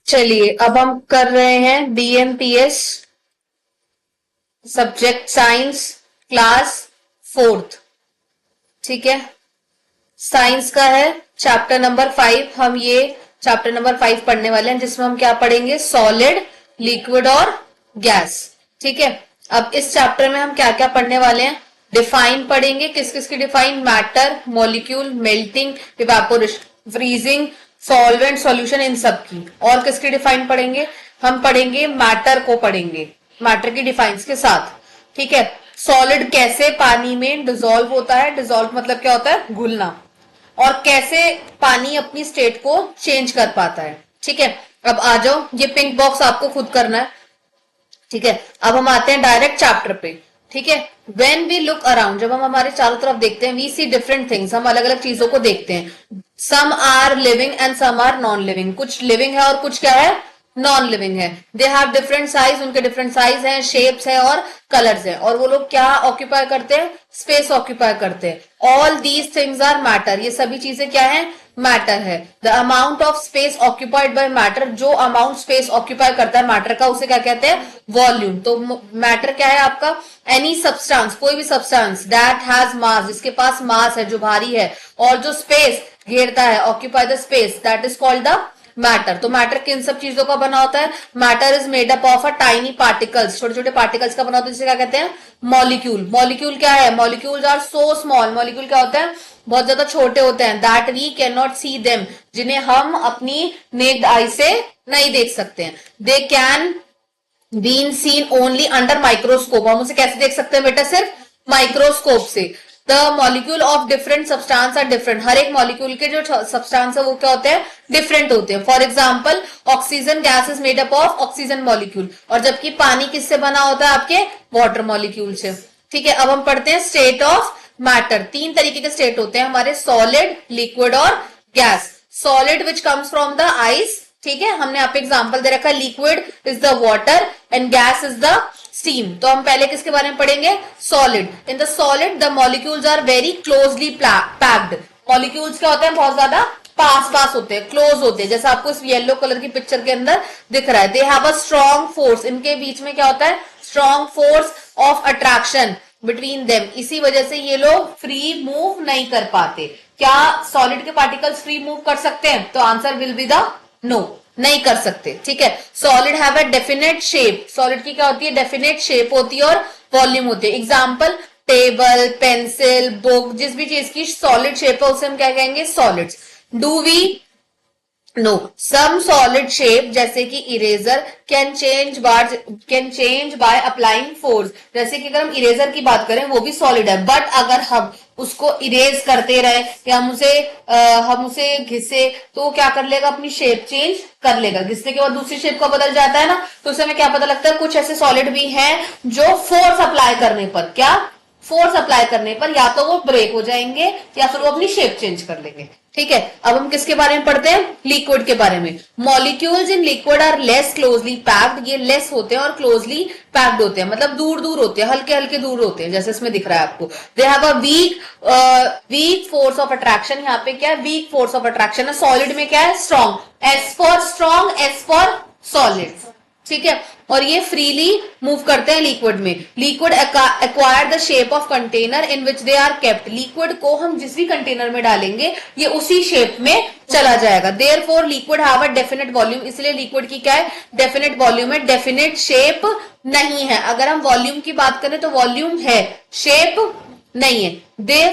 चलिए अब हम कर रहे हैं BMPS subject science class fourth. ठीक है, साइंस का है चैप्टर नंबर 5। हम ये चैप्टर नंबर 5 पढ़ने वाले हैं जिसमें हम क्या पढ़ेंगे, सॉलिड, लिक्विड और गैस। ठीक है, अब इस चैप्टर में हम क्या क्या पढ़ने वाले हैं, डिफाइन पढ़ेंगे। किस किस की define, matter, molecule, melting, evaporation, freezing, solvent, solution, इन सब की। और किसकी डिफाइन पढ़ेंगे, हम पढ़ेंगे मैटर को, पढ़ेंगे मैटर की डिफाइंस के साथ। ठीक है, सॉलिड कैसे पानी में डिसॉल्व होता है, डिसॉल्व मतलब क्या होता है, घुलना, और कैसे पानी अपनी स्टेट को चेंज कर पाता है। ठीक है, अब आ जाओ, ये पिंक बॉक्स आपको खुद करना है। ठीक है, अब हम आते हैं डायरेक्ट चैप्टर पे। ठीक है, वेन वी लुक अराउंड, जब हम हमारे चारों तरफ देखते हैं, वी सी डिफरेंट थिंग्स, हम अलग अलग चीजों को देखते हैं। Some are living and some are non living, कुछ लिविंग है और कुछ क्या है, नॉन लिविंग है। दे हैव डिफरेंट साइज, उनके डिफरेंट साइज हैं, शेप्स है और कलर्स है। और वो लोग क्या ऑक्यूपाई करते हैं, स्पेस ऑक्यूपाई करते हैं। All these things are matter, ये सभी चीजें क्या है, मैटर है। The amount of space occupied by matter, जो अमाउंट स्पेस ऑक्यूपाई करता है मैटर का, उसे क्या कहते हैं, वॉल्यूम। तो मैटर क्या है आपका, एनी सब्सटेंस, कोई भी सब्सटेंस दैट हैज मास, जिसके पास मास है, जो भारी है, और जो स्पेस घेरता है, occupy the space, that is called the matter. तो मैटर किन सब चीजों का बना होता है, matter is made up of a tiny particles, छोटे छोटे पार्टिकल्स का बना होता है, जिसे क्या कहते हैं, मॉलिक्यूल। मॉलिक्यूल क्या है, molecules are so small, molecule क्या होता है, बहुत ज्यादा छोटे होते हैं। That we can not see them, जिन्हें हम अपनी नेक्ड आई से नहीं देख सकते हैं। They can been seen only under microscope, हम उसे कैसे देख सकते हैं बेटा, सिर्फ माइक्रोस्कोप से। The molecule of different substance are different, हर एक मॉलिक्यूल के जो सब्सटेंस है वो क्या होते हैं, डिफरेंट होते हैं। For example oxygen gas is made up of oxygen molecule, और जबकि पानी किससे बना होता है, आपके वाटर मॉलिक्यूल से। ठीक है, अब हम पढ़ते हैं स्टेट ऑफ मैटर। तीन तरीके के स्टेट होते हैं हमारे, सॉलिड, लिक्विड और gas. Solid which comes from the ice, ठीक है, हमने यहाँ पे एग्जाम्पल दे रखा है, liquid is the water and gas is the steam. तो हम पहले किसके बारे में पढ़ेंगे, solid. In the solid the molecules are very closely packed, molecules क्या होते हैं, बहुत ज्यादा पास पास होते हैं, क्लोज होते हैं, जैसा आपको इस येलो कलर की पिक्चर के अंदर दिख रहा है। They have a strong force, इनके बीच में क्या होता है, strong force of attraction between them, इसी वजह से ये लोग फ्री मूव नहीं कर पाते। क्या सॉलिड के पार्टिकल्स फ्री मूव कर सकते हैं, तो answer will be the no, नहीं कर सकते। ठीक है, solid have a definite shape, solid की क्या होती है, डेफिनेट शेप होती है और वॉल्यूम होती है। एग्जाम्पल टेबल, पेंसिल, बुक, जिस भी चीज की सॉलिड शेप है उसे हम क्या कहेंगे, solids. Do we know some solid shape, जैसे कि eraser can change by applying force, जैसे कि अगर हम इरेजर की बात करें वो भी सॉलिड है, बट अगर हम उसको इरेज करते रहे या हम उसे घिसे तो क्या कर लेगा, अपनी शेप चेंज कर लेगा। घिसने के बाद दूसरी शेप का बदल जाता है ना, तो उसे हमें क्या पता लगता है, कुछ ऐसे सॉलिड भी हैं जो फोर्स अप्लाई करने पर, क्या फोर्स अप्लाई करने पर या तो वो ब्रेक हो जाएंगे या फिर वो अपनी शेप चेंज कर लेंगे। ठीक है, अब हम किसके बारे में पढ़ते हैं, लिक्विड के बारे में। Molecules in liquid are less closely packed, ये लेस होते हैं और क्लोजली पैक्ड होते हैं, मतलब दूर दूर होते हैं, हल्के हल्के दूर होते हैं, जैसे इसमें दिख रहा है आपको। दे have a weak force of attraction, यहाँ पे क्या है, वीक फोर्स ऑफ अट्रैक्शन है। सॉलिड में क्या है, strong, S for strong, S for solid. ठीक है, और ये फ्रीली मूव करते हैं लिक्विड में। Liquid acquire the shape of container in which they are kept, liquid को हम जिस भी कंटेनर में डालेंगे ये उसी शेप में चला जाएगा। Therefore liquid have a definite volume, इसलिए लिक्विड की क्या है, डेफिनेट वॉल्यूम है, डेफिनेट शेप नहीं है। अगर हम वॉल्यूम की बात करें तो वॉल्यूम है, शेप नहीं है। दे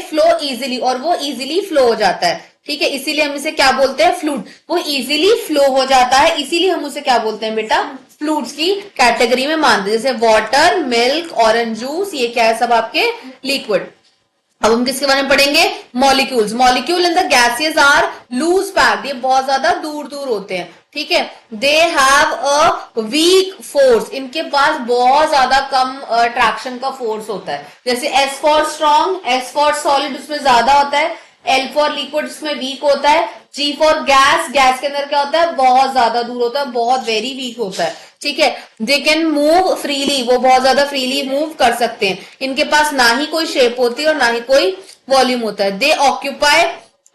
फ्लो इजिली, और वो इजिली फ्लो हो जाता है। ठीक है, इसीलिए हम इसे क्या बोलते हैं, फ्लूइड, वो इजीली फ्लो हो जाता है, इसीलिए हम उसे क्या बोलते हैं बेटा, फ्लूइड्स की कैटेगरी में मानते हैं। जैसे वाटर, मिल्क, ऑरेंज जूस, ये क्या है, सब आपके लिक्विड। अब हम किसके बारे में पढ़ेंगे, molecules. Molecule in the gases are loose packed, ये बहुत ज्यादा दूर दूर होते हैं। ठीक है, they have a weak force, इनके पास बहुत ज्यादा कम अट्रैक्शन का फोर्स होता है। जैसे S for strong, S for solid उसमें ज्यादा होता है, एल फॉर लिक्विड उसमें वीक होता है, जी फॉर गैस, गैस के अंदर क्या होता है, बहुत ज्यादा दूर होता है, बहुत वेरी वीक होता है। ठीक है, दे कैन मूव फ्रीली, वो बहुत ज्यादा फ्रीली मूव कर सकते हैं। इनके पास ना ही कोई शेप होती है और ना ही कोई वॉल्यूम होता है। दे ऑक्यूपाई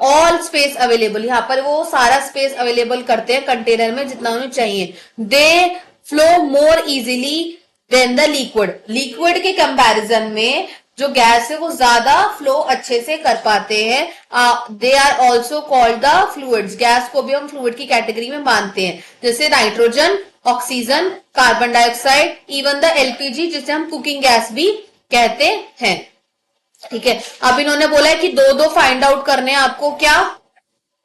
ऑल स्पेस अवेलेबल, यहाँ पर वो सारा स्पेस अवेलेबल करते हैं कंटेनर में जितना उन्हें चाहिए। They flow more easily than the liquid, liquid के कंपैरिजन में जो गैस है वो ज्यादा फ्लो अच्छे से कर पाते हैं। They are also called the fluids, gas को भी हम फ्लूइड की कैटेगरी में मानते हैं, जैसे nitrogen, oxygen, carbon dioxide, even the LPG जिसे हम कुकिंग गैस भी कहते हैं। ठीक है, अब इन्होंने बोला है कि दो दो फाइंड आउट करने हैं आपको, क्या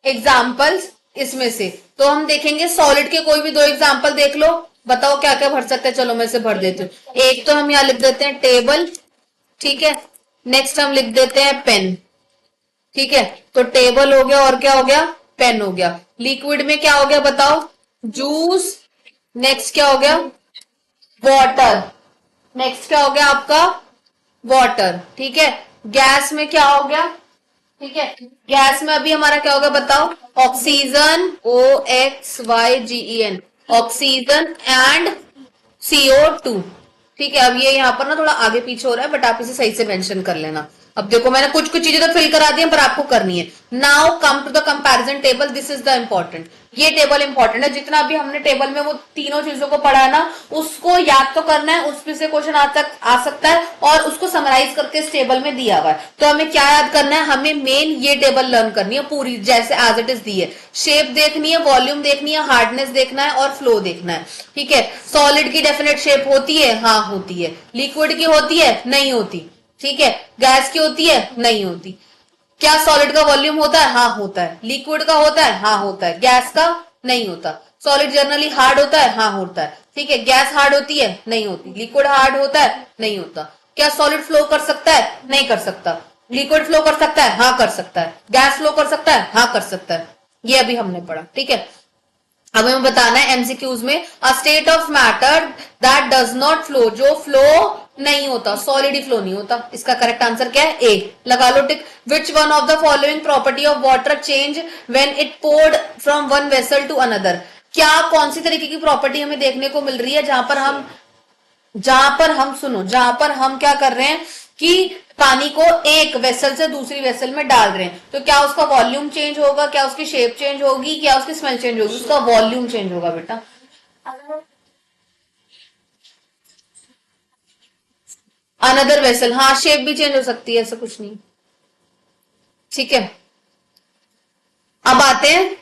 एग्जाम्पल्स इसमें से। तो हम देखेंगे सॉलिड के कोई भी दो एग्जाम्पल देख लो, बताओ क्या क्या भर सकते हैं। चलो मैं से भर देती हूँ। एक तो हम यहाँ लिख देते हैं टेबल, ठीक है। नेक्स्ट हम लिख देते हैं पेन, ठीक है। तो टेबल हो गया और क्या हो गया, पेन हो गया। लिक्विड में क्या हो गया बताओ, जूस। नेक्स्ट क्या हो गया, वाटर। नेक्स्ट क्या हो गया आपका, वाटर, ठीक है। गैस में क्या हो गया, ठीक है। गैस में अभी हमारा क्या होगा बताओ, oxygen, OXYGEN, oxygen and CO2, ठीक है। अब ये यहाँ पर ना थोड़ा आगे पीछे हो रहा है, बट आप इसे सही से मेंशन कर लेना। अब देखो मैंने कुछ कुछ चीजें तो फिल करा दी हैं, पर आपको करनी है। Now come to the comparison table, this is the important, ये टेबल इंपॉर्टेंट है। जितना भी हमने टेबल में वो तीनों चीजों को पढ़ा है ना, उसको याद तो करना है, उसमें से क्वेश्चन आ सकता है, और उसको समराइज करके इस टेबल में दिया हुआ है। तो हमें क्या याद करना है, हमें मेन ये टेबल लर्न करनी है पूरी, जैसे एज इट इज दी है। शेप देखनी है, वॉल्यूम देखनी है, हार्डनेस देखना है और फ्लो देखना है, ठीक है। सॉलिड की डेफिनेट शेप होती है, हाँ होती है। लिक्विड की होती है, नहीं होती, ठीक है। गैस की होती है, नहीं होती। क्या सॉलिड का वॉल्यूम होता है, हाँ होता है। लिक्विड का होता है, हाँ होता है। गैस का नहीं होता। सॉलिड जनरली हार्ड होता है, हाँ होता है, ठीक है। गैस हार्ड होती है, नहीं होती। लिक्विड हार्ड होता है, नहीं होता। क्या सॉलिड फ्लो कर सकता है, नहीं कर सकता। लिक्विड फ्लो कर सकता है, हाँ कर सकता है। गैस फ्लो कर सकता है, हाँ कर सकता है। ये अभी हमने पढ़ा, ठीक है। अब हमें बताना है एमसीक्यूज में, a state of matter that does not flow, जो फ्लो नहीं होता, सॉलिड ही फ्लो नहीं होता। इसका करेक्ट आंसर क्या है, ए, लगा लो tick. Which one of the following property of water change when it poured from one vessel to another, क्या कौन सी तरीके की प्रॉपर्टी हमें देखने को मिल रही है जहां पर हम सुनो, जहां पर हम क्या कर रहे हैं कि पानी को एक वेसल से दूसरी वेसल में डाल रहे हैं, तो क्या उसका वॉल्यूम चेंज होगा, क्या उसकी शेप चेंज होगी, क्या उसकी स्मेल चेंज होगी, उसका वॉल्यूम चेंज होगा बेटा। अनदर वेसल, हाँ शेप भी चेंज हो सकती है, ऐसा कुछ नहीं, ठीक है। अब आते हैं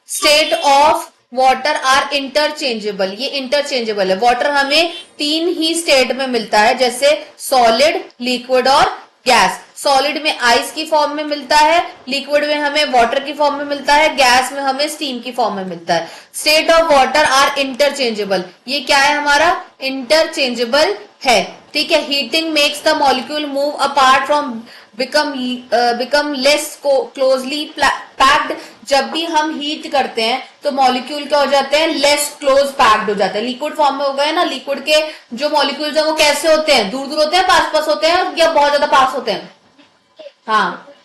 state of water are interchangeable, ये इंटरचेंजेबल है। वाटर हमें तीन ही स्टेट में मिलता है, जैसे सॉलिड, लिक्विड और गैस। सॉलिड में आइस की फॉर्म में मिलता है, लिक्विड में हमें वाटर की फॉर्म में मिलता है, गैस में हमें स्टीम की फॉर्म में मिलता है। State of water are interchangeable, ये क्या है हमारा, इंटरचेंजेबल है, ठीक है। Heating makes the molecule move apart from become less closely packed, जब भी हम हीट करते हैं तो मॉलिक्यूल क्या हो जाते हैं, लेस क्लोज पैक्ड हो जाते हैं। लिक्विड फॉर्म में हो गए ना, लिक्विड के जो मॉलिक्यूल्स हैं वो कैसे होते हैं, दूर दूर होते हैं, पास पास होते हैं, या बहुत ज्यादा पास होते हैं, हाँ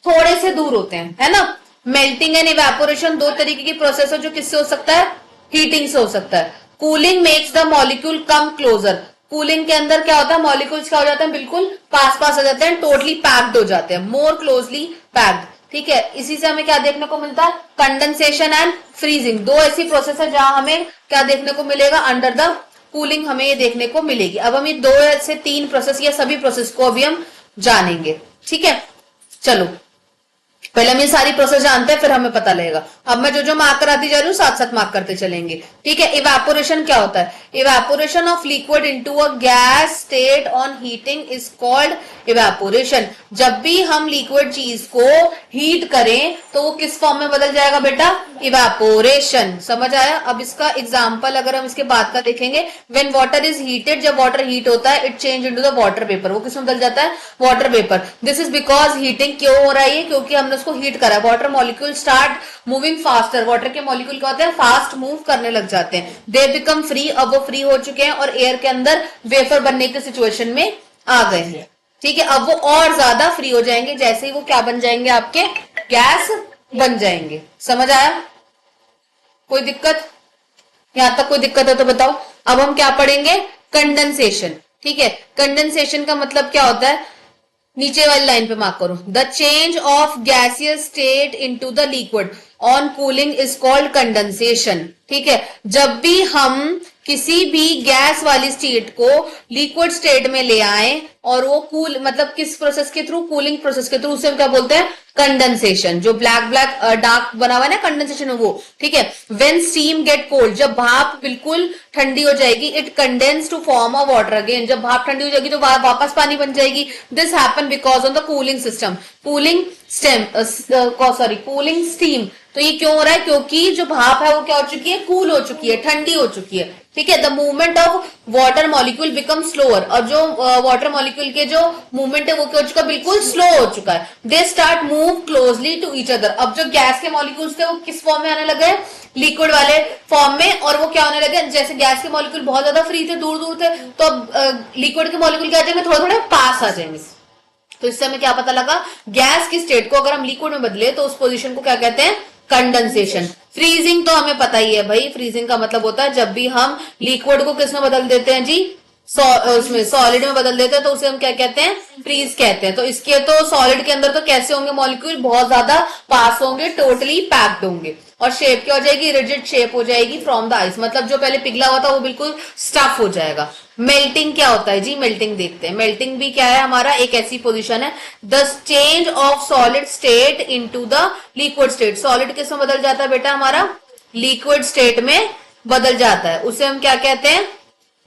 थोड़े से दूर होते हैं, है ना। मेल्टिंग एंड इवेपोरेशन दो तरीके की प्रोसेस है, जो किससे हो सकता है, हीटिंग से हो सकता है। Cooling makes the molecule come closer, cooling के अंदर क्या होता है, मॉलिक्यूल्स क्या हो जाते हैं, बिल्कुल पास पास आ जाते हैं, टोटली पैक्ड हो जाते हैं, मोर क्लोजली पैक्ड, ठीक है। इसी से हमें क्या देखने को मिलता है, कंडेंसेशन एंड फ्रीजिंग, दो ऐसी प्रोसेस है जहां हमें क्या देखने को मिलेगा, अंडर द कूलिंग हमें ये देखने को मिलेगी। अब हम ये दो से तीन प्रोसेस या सभी प्रोसेस को अभी हम जानेंगे, ठीक है। चलो पहले हम ये सारी प्रोसेस जानते हैं, फिर हमें पता लगेगा। अब मैं जो जो मार्क कराती जा रही हूँ साथ साथ मार्क करते चलेंगे, ठीक है। इवेपोरेशन क्या होता है, evaporation of liquid into a gas state on heating is called evaporation. जब भी हम लिक्विड चीज को हीट करें तो वो किस फॉर्म में बदल जाएगा बेटा, इवेपोरेशन, समझ आया। अब इसका एग्जाम्पल अगर हम इसके बाद का देखेंगे, व्हेन वाटर इज हीटेड, जब वाटर हीट होता है, it change into the water vapour, वो किस में बदल जाता है, water vapour. This is because heating, क्यों हो रहा है ये, क्योंकि हमने उसको हीट करा। Water molecule start moving faster, water के मॉलिक्यूल क्या होते हैं, फास्ट मूव करने लग जाते हैं। दे बिकम फ्री, अब वो फ्री हो चुके हैं और एयर के अंदर वेफर बनने की सिचुएशन में आ गए हैं, ठीक है। अब वो और ज्यादा फ्री हो जाएंगे, जैसे ही वो क्या बन जाएंगे, आपके गैस बन जाएंगे, समझ आया। कोई दिक्कत, यहां तक कोई दिक्कत है तो बताओ। अब हम क्या पढ़ेंगे, कंडेंसेशन, ठीक है। कंडेंसेशन का मतलब क्या होता है, नीचे वाली लाइन पे मार्क करो। The change of gaseous state into the liquid on cooling is called condensation. ठीक है, जब भी हम किसी भी गैस वाली स्टेट को लिक्विड स्टेट में ले आए और वो कूल मतलब किस प्रोसेस के थ्रू, कूलिंग प्रोसेस के थ्रू, उसे हम क्या बोलते हैं, कंडेंसेशन। जो ब्लैक ब्लैक डार्क बना हुआ है ना कंडेंसेशन वो, ठीक है। व्हेन स्टीम गेट कोल्ड, जब भाप बिल्कुल ठंडी हो जाएगी, it condense to form a water again, जब भाप ठंडी हो जाएगी तो वापस पानी बन जाएगी। This happen because of the cooling system, cooling cooling steam. तो ये क्यों हो रहा है, क्योंकि जो भाप है वो क्या हो चुकी है, कूल हो चुकी है, ठंडी हो चुकी है। ठीक है, the movement of water molecule become slower, और जो वाटर मॉलिक्यूल के जो मूवमेंट है वो क्या हो चुका है, बिल्कुल स्लो हो चुका है। They start move closely to each other. अब जो गैस के मॉलिक्यूल्स थे वो किस फॉर्म में आने लगे, लिक्विड वाले फॉर्म में, और वो क्या होने लगे, जैसे गैस के मॉलिक्यूल बहुत ज्यादा फ्री थे, दूर दूर थे, तो अब लिक्विड के मॉलिक्यूल क्या आ जाएंगे, थोड़े थोड़े पास आ जाएंगे। तो इससे हमें क्या पता लगा, गैस की स्टेट को अगर हम लिक्विड में बदले तो उस पोजीशन को क्या कहते हैं, कंडेंसेशन। फ्रीजिंग तो हमें पता ही है भाई, फ्रीजिंग का मतलब होता है जब भी हम लिक्विड को किस में बदल देते हैं जी, उसमें सॉलिड में बदल देते हैं, तो उसे हम क्या कहते हैं, फ्रीज कहते हैं। तो इसके तो सॉलिड के अंदर तो कैसे होंगे मॉलिक्यूल, बहुत ज्यादा पास होंगे, टोटली पैक्ड होंगे, और शेप क्या हो जाएगी, रिजिड शेप हो जाएगी फ्रॉम द आइस, मतलब जो पहले पिघला हुआ था वो बिल्कुल स्टफ हो जाएगा। मेल्टिंग क्या होता है जी, मेल्टिंग देखते हैं। मेल्टिंग भी क्या है हमारा, एक ऐसी पोजीशन है, the change of solid state into the liquid state. Solid किस में बदल जाता है बेटा हमारा, लिक्विड स्टेट में बदल जाता है, उसे हम क्या कहते हैं,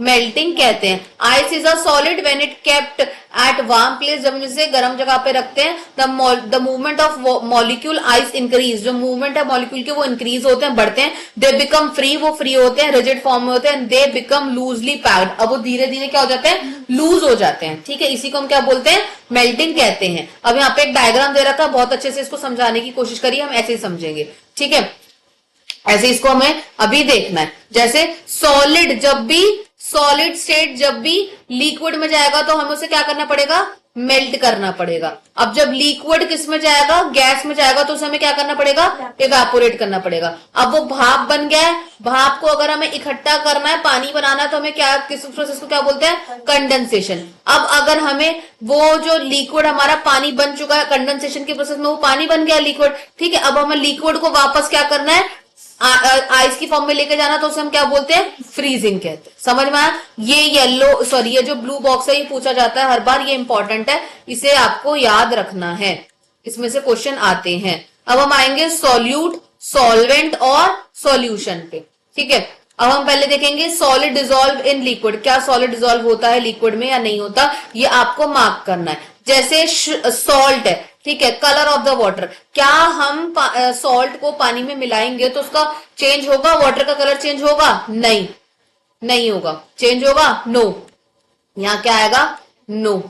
मेल्टिंग कहते हैं। Ice is a solid when it kept at warm place, जब हम इसे गर्म जगह पे रखते हैं, the movement of molecule ice increase, जो मूवमेंट है मॉलिक्यूल के वो इंक्रीज होते हैं, बढ़ते हैं। दे बिकम फ्री, वो फ्री होते हैं, रिजिड फॉर्म में होते हैं। दे बिकम लूजली पैक्ड, अब वो धीरे धीरे क्या हो जाते हैं, लूज हो जाते हैं। ठीक है, इसी को हम क्या बोलते हैं, मेल्टिंग कहते हैं। अब यहाँ पे एक डायग्राम दे रखा है, बहुत अच्छे से इसको समझाने की कोशिश करिए, हम ऐसे ही समझेंगे। ठीक है, ऐसे इसको हमें अभी देखना है। जैसे सॉलिड, जब भी सॉलिड स्टेट जब भी लिक्विड में जाएगा तो हमें उसे क्या करना पड़ेगा, मेल्ट करना पड़ेगा। अब जब लिक्विड किस में जाएगा, गैस में जाएगा, तो उसे हमें क्या करना पड़ेगा, इवेपोरेट करना पड़ेगा। अब वो भाप बन गया है, भाप को अगर हमें इकट्ठा करना है, पानी बनाना है, तो हमें क्या, किस प्रोसेस को क्या बोलते हैं, कंडेंसेशन। अब अगर हमें वो जो लिक्विड हमारा पानी बन चुका है, कंडेंसेशन के प्रोसेस में वो पानी बन गया लिक्विड, ठीक है। अब हमें लिक्विड को वापस क्या करना है, आइस की फॉर्म में लेके जाना, तो उसे हम क्या बोलते हैं, फ्रीजिंग कहते हैं। समझ में आया। ये जो ब्लू बॉक्स है ये पूछा जाता है हर बार, ये इंपॉर्टेंट है, इसे आपको याद रखना है, इसमें से क्वेश्चन आते हैं। अब हम आएंगे सॉल्यूट, सॉल्वेंट और सॉल्यूशन पे। ठीक है, अब हम पहले देखेंगे सॉलिड डिजोल्व इन लिक्विड, क्या सॉलिड डिजोल्व होता है लिक्विड में या नहीं होता, ये आपको मार्क करना है। जैसे सॉल्ट है, ठीक है, कलर ऑफ द वाटर, क्या हम सॉल्ट को पानी में मिलाएंगे तो उसका चेंज होगा, वाटर का कलर चेंज होगा, नहीं, नहीं होगा। चेंज होगा, नो, यहां क्या आएगा, नो।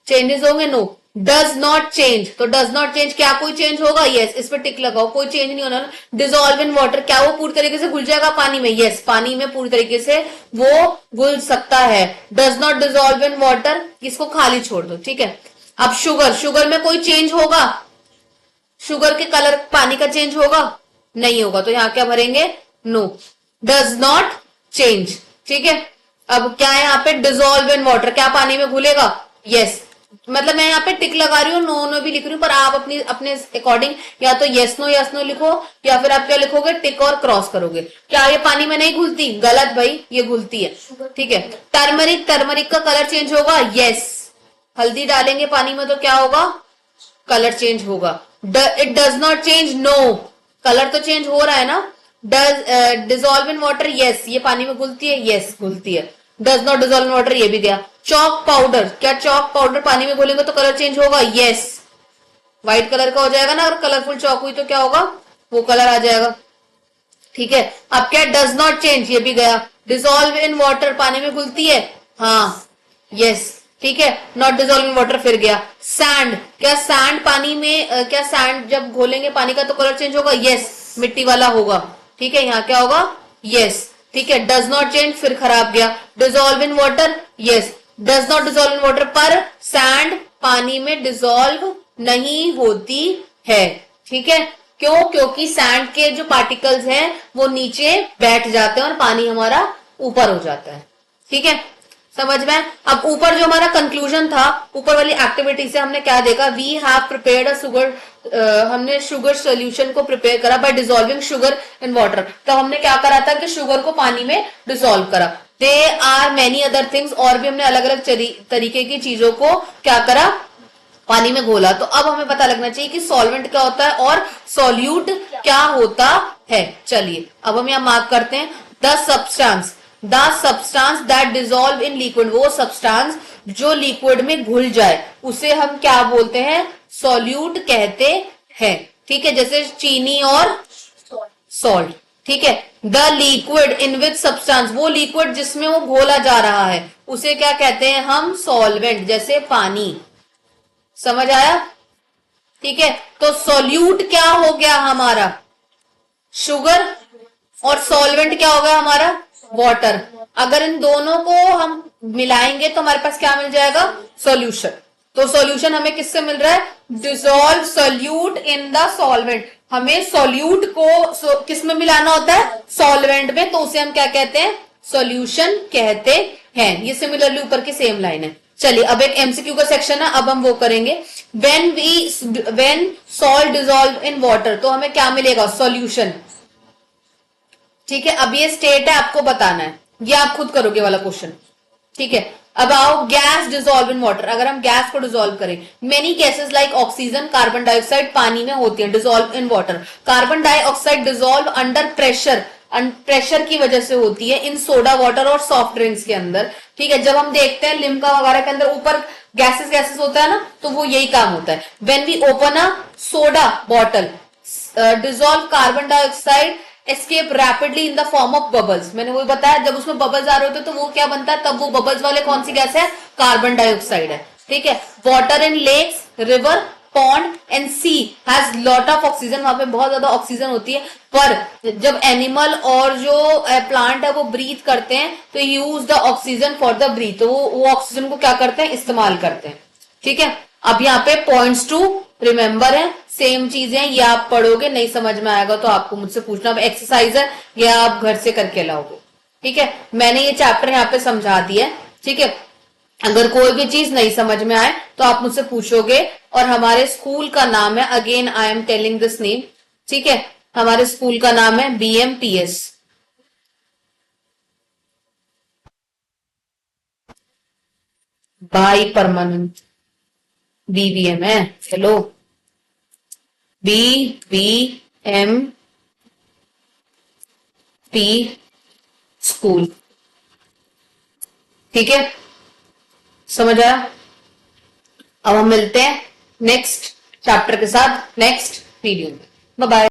चेंजेस होंगे, नो। डज नॉट चेंज, तो डज नॉट चेंज, क्या कोई चेंज होगा, यस, इस पर टिक लगाओ, कोई चेंज नहीं होना। डिजोल्व इन वाटर, क्या वो पूरी तरीके से घुल जाएगा पानी में, यस, पानी में पूरी तरीके से वो घुल सकता है। Does not dissolve in water, इसको खाली छोड़ दो। ठीक है, अब शुगर, शुगर में कोई चेंज होगा, शुगर के कलर पानी का चेंज होगा, नहीं होगा, तो यहां क्या भरेंगे, नो। डज नॉट चेंज, ठीक है। अब क्या है यहाँ पे, डिजोल्व इन वाटर, क्या पानी में घुलेगा, यस, मतलब मैं यहाँ पे टिक लगा रही हूँ, नो नो भी लिख रही हूँ, पर आप अपने अकॉर्डिंग या तो यस नो लिखो, या फिर आप क्या लिखोगे, टिक और क्रॉस करोगे। क्या ये पानी में नहीं घुलती, गलत भाई, ये घुलती है। ठीक है, टर्मरिक, टर्मरिक का कलर चेंज होगा, यस, हल्दी डालेंगे पानी में तो क्या होगा, कलर चेंज होगा। It does not change, no, colour तो चेंज हो रहा है ना। Does dissolve in water, yes, ये पानी में घुलती है, यस, घुलती है। Does not dissolve in water, ये भी गया। चॉक पाउडर, क्या चॉक पाउडर पानी में घोलेंगे तो कलर चेंज होगा, यस, व्हाइट कलर का हो जाएगा ना, अगर कलरफुल चॉक हुई तो क्या होगा, वो कलर आ जाएगा। ठीक है, अब क्या, डज नॉट चेंज, ये भी गया। डिजोल्व इन वाटर, पानी में घुलती है, हाँ, यस, ठीक है। नॉट डिजोल्व इन वाटर, फिर गया। सैंड, क्या सैंड पानी में, क्या सैंड जब घोलेंगे पानी का तो कलर चेंज होगा, यस, मिट्टी वाला होगा। ठीक है, यहाँ क्या होगा, यस, ठीक है। डज नॉट चेंज, फिर खराब गया। Dissolve in water, yes, does not dissolve in water, पर सैंड पानी में डिजोल्व नहीं होती है। ठीक है, क्यों, क्योंकि सैंड के जो पार्टिकल्स हैं वो नीचे बैठ जाते हैं और पानी हमारा ऊपर हो जाता है। ठीक है, समझ में? अब ऊपर जो हमारा कंक्लूजन था, ऊपर वाली एक्टिविटी से हमने क्या देखा, we have prepared a sugar, हमने शुगर सोल्यूशन को प्रिपेयर करा by dissolving sugar in water. तो हमने क्या करा था कि शुगर को पानी में डिसॉल्व करा। They are many other things, और भी हमने अलग अलग तरीके की चीजों को क्या करा, पानी में घोला। तो अब हमें पता लगना चाहिए कि सॉल्वेंट क्या होता है और सॉल्यूट क्या होता है। चलिए अब हम यहां मार्क करते हैं, the substance that dissolve in liquid, वो सब्सटेंस जो लिक्विड में घुल जाए उसे हम क्या बोलते हैं, सॉल्यूट कहते हैं। ठीक है, जैसे चीनी और सॉल्ट। ठीक है, the liquid in which substance, वो लिक्विड जिसमें वो घोला जा रहा है उसे क्या कहते हैं हम, सॉल्वेंट, जैसे पानी। समझ आया? ठीक है, तो सॉल्यूट क्या हो गया हमारा, शुगर, और सॉल्वेंट क्या होगा हमारा, वाटर। अगर इन दोनों को हम मिलाएंगे तो हमारे पास क्या मिल जाएगा, सॉल्यूशन। तो सॉल्यूशन हमें किससे मिल रहा है, dissolve solute in the solvent. हमें सॉल्यूट को किस में मिलाना होता है, सॉल्वेंट में, तो उसे हम क्या कहते हैं, सॉल्यूशन कहते हैं। ये सिमिलरली ऊपर की सेम लाइन है। चलिए अब एक एमसीक्यू का सेक्शन है, अब हम वो करेंगे। When salt dissolve in water, तो हमें क्या मिलेगा, सॉल्यूशन। ठीक है, अब ये स्टेट है, आपको बताना है, ये आप खुद करोगे वाला क्वेश्चन। ठीक है, अब आओ, गैस डिसॉल्व इन वाटर, अगर हम गैस को डिसॉल्व करें, many cases like oxygen, carbon dioxide पानी में होती है, dissolve in water. Carbon dioxide dissolve under pressure, pressure की वजह से होती है इन सोडा वाटर और सॉफ्ट ड्रिंक्स के अंदर। ठीक है, जब हम देखते हैं लिम्का वगैरह के अंदर ऊपर गैसेस गैसेस होता है ना, तो वो यही काम होता है। When we open a soda bottle, dissolve carbon dioxide escape rapidly in the form of bubbles. मैंने वही बताया, जब उसमें बबल्स आ रहे होते तो वो क्या बनता है, तब वो बबल्स वाले कौन सी गैस है, कार्बन डाइऑक्साइड है। ठीक है, water in lakes, river, pond and sea has lot of oxygen, वहां पे बहुत ज्यादा ऑक्सीजन होती है। पर जब एनिमल और जो प्लांट है वो ब्रीथ करते हैं तो use the oxygen for the breath, तो वो ऑक्सीजन को क्या करते हैं, इस्तेमाल करते हैं। ठीक है, अब यहाँ पे पॉइंट्स टू रिमेंबर है, सेम चीजें, ये आप पढ़ोगे, नहीं समझ में आएगा तो आपको मुझसे पूछना। अब एक्सरसाइज है, ये आप घर से करके लाओगे। ठीक है, मैंने ये चैप्टर यहाँ पे समझा दिया है। ठीक है, अगर कोई भी चीज नहीं समझ में आए तो आप मुझसे पूछोगे। और हमारे स्कूल का नाम है, again I am telling this name. ठीक है, हमारे स्कूल का नाम है BMPS। भाई परमानेंट BBM है, चलो BBMP स्कूल। ठीक है, समझ आया? अब हम मिलते हैं नेक्स्ट चैप्टर के साथ नेक्स्ट वीडियो में। Bye bye.